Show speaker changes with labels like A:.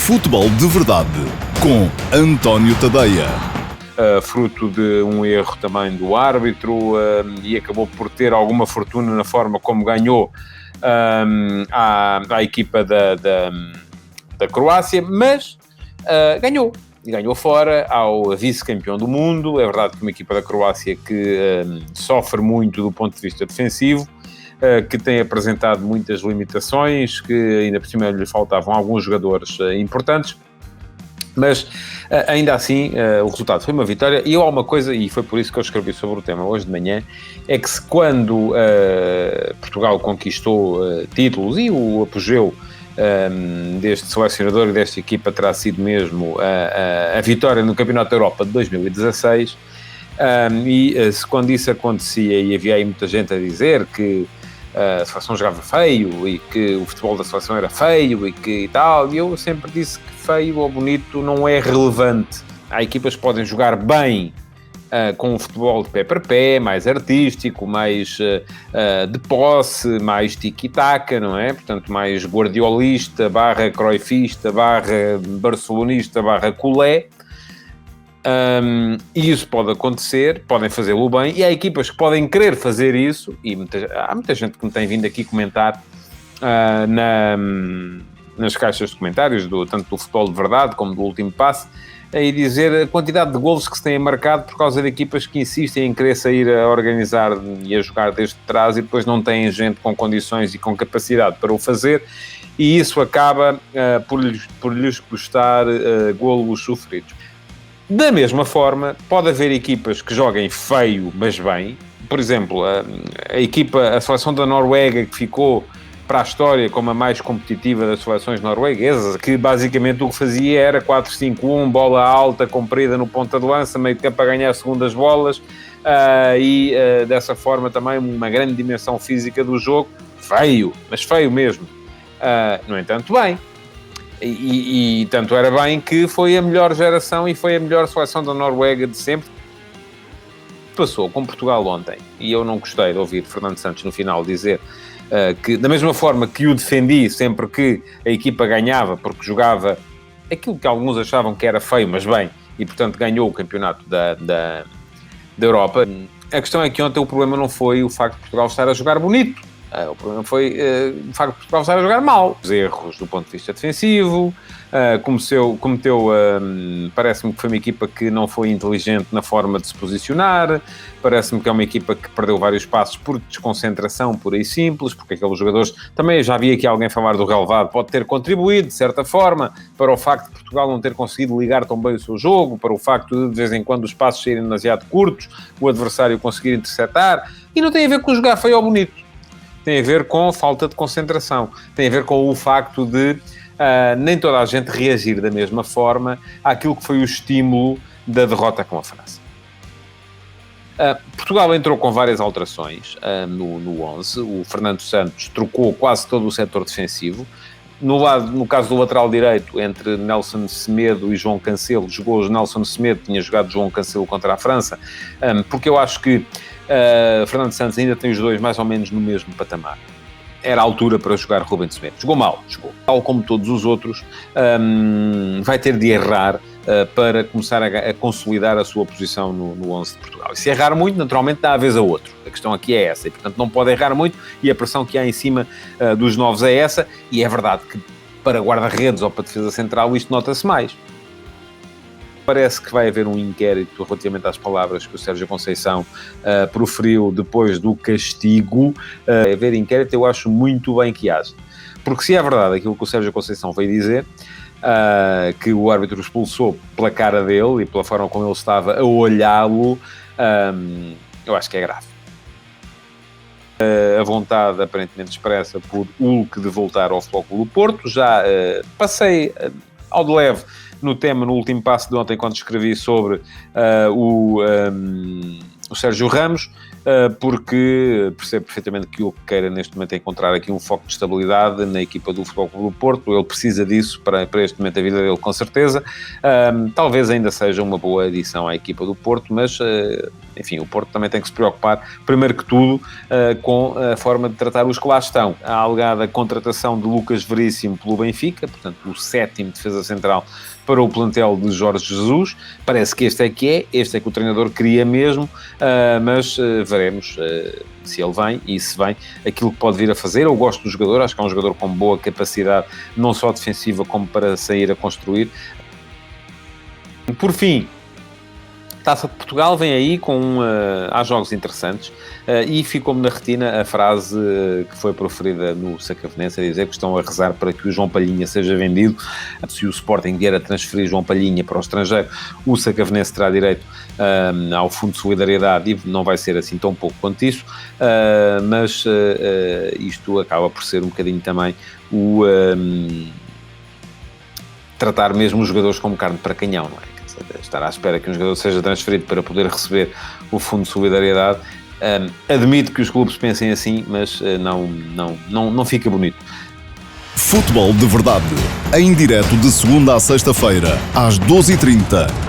A: Futebol de Verdade com António Tadeia.
B: Fruto de um erro também do árbitro e acabou por ter alguma fortuna na forma como ganhou à equipa da Croácia, mas ganhou. E ganhou fora ao vice-campeão do mundo. É verdade que uma equipa da Croácia que sofre muito do ponto de vista defensivo, que tem apresentado muitas limitações, que ainda por cima lhe faltavam alguns jogadores importantes, mas ainda assim o resultado foi uma vitória. E há uma coisa, e foi por isso que eu escrevi sobre o tema hoje de manhã, é que quando Portugal conquistou títulos, e o apogeu deste selecionador e desta equipa terá sido mesmo a vitória no Campeonato da Europa de 2016, quando isso acontecia e havia aí muita gente a dizer que a seleção jogava feio e que o futebol da seleção era feio e tal, e eu sempre disse que feio ou bonito não é relevante. Há equipas que podem jogar bem com um futebol de pé para pé, mais artístico, mais de posse, mais tiki-taka, não é? Portanto, mais guardiolista, / cruyffista, / barcelonista, / culé. E isso pode acontecer, podem fazê-lo bem, e há equipas que podem querer fazer isso, e há muita gente que me tem vindo aqui comentar nas caixas de comentários, tanto do Futebol de Verdade como do Último Passe, e dizer a quantidade de golos que se têm marcado por causa de equipas que insistem em querer sair a organizar e a jogar desde trás e depois não têm gente com condições e com capacidade para o fazer, e isso acaba por lhes custar golos sofridos. Da mesma forma, pode haver equipas que joguem feio, mas bem. Por exemplo, a seleção da Noruega, que ficou para a história como a mais competitiva das seleções norueguesas, que basicamente o que fazia era 4-5-1, bola alta, comprida no ponta de lança, meio de campo a ganhar segundas bolas, e dessa forma também uma grande dimensão física do jogo. Feio, mas feio mesmo. No entanto, bem. E tanto era bem que foi a melhor geração e foi a melhor seleção da Noruega de sempre. Passou com Portugal ontem, e eu não gostei de ouvir Fernando Santos no final dizer que, da mesma forma que o defendi sempre que a equipa ganhava, porque jogava aquilo que alguns achavam que era feio, mas bem, e portanto ganhou o campeonato da Europa. A questão é que ontem o problema não foi o facto de Portugal estar a jogar bonito. O problema foi o facto de Portugal estar a jogar mal. Os erros do ponto de vista defensivo, cometeu parece-me que foi uma equipa que não foi inteligente na forma de se posicionar, parece-me que é uma equipa que perdeu vários passos por desconcentração pura e simples, porque aqueles jogadores, também já vi aqui alguém falar do relevado, pode ter contribuído de certa forma para o facto de Portugal não ter conseguido ligar tão bem o seu jogo, para o facto de vez em quando os passos serem demasiado curtos, o adversário conseguir interceptar, e não tem a ver com jogar feio ou bonito. Tem a ver com falta de concentração, tem a ver com o facto de nem toda a gente reagir da mesma forma àquilo que foi o estímulo da derrota com a França. Portugal entrou com várias alterações no 11, o Fernando Santos trocou quase todo o setor defensivo. No caso do lateral direito, entre Nelson Semedo e João Cancelo, jogou Nelson Semedo, tinha jogado João Cancelo contra a França, porque eu acho que Fernando Santos ainda tem os dois mais ou menos no mesmo patamar. Era a altura para jogar Rubem Semedo. Jogou mal, tal como todos os outros, vai ter de errar para começar a consolidar a sua posição no 11 de Portugal. E se errar muito, naturalmente dá a vez a outro. A questão aqui é essa, e portanto não pode errar muito, e a pressão que há em cima dos novos é essa, e é verdade que para guarda-redes ou para defesa central isto nota-se mais. Parece que vai haver um inquérito relativamente às palavras que o Sérgio Conceição proferiu depois do castigo. Haver inquérito, eu acho muito bem que haja. Porque se é verdade aquilo que o Sérgio Conceição veio dizer, que o árbitro expulsou pela cara dele e pela forma como ele estava a olhá-lo, eu acho que é grave. A vontade aparentemente expressa por Hulk de voltar ao Futebol Clube do Porto. Já passei ao de leve no tema, no último passo de ontem, quando escrevi sobre o Sérgio Ramos, porque percebo perfeitamente que o que queira neste momento é encontrar aqui um foco de estabilidade na equipa do Futebol Clube do Porto. Ele precisa disso para este momento da vida dele, com certeza. Talvez ainda seja uma boa adição à equipa do Porto, mas enfim, o Porto também tem que se preocupar, primeiro que tudo, com a forma de tratar os que lá estão. A alegada contratação de Lucas Veríssimo pelo Benfica, portanto, o 7º defesa central para o plantel de Jorge Jesus. Parece que este é que o treinador queria mesmo, mas veremos se ele vem e se vem aquilo que pode vir a fazer. Eu gosto do jogador, acho que é um jogador com boa capacidade, não só defensiva como para sair a construir. Por fim, Taça de Portugal vem aí com há jogos interessantes e ficou-me na retina a frase que foi proferida no Sacavnense, a dizer que estão a rezar para que o João Palhinha seja vendido. Se o Sporting vier a transferir João Palhinha para o estrangeiro, o Sacavnense terá direito ao Fundo de Solidariedade e não vai ser assim tão pouco quanto isso, mas isto acaba por ser um bocadinho também o tratar mesmo os jogadores como carne para canhão, não é? Estar à espera que um jogador seja transferido para poder receber o Fundo de Solidariedade. Admito que os clubes pensem assim, mas não fica bonito.
A: Futebol de Verdade, em direto de segunda a sexta-feira, às 12h30.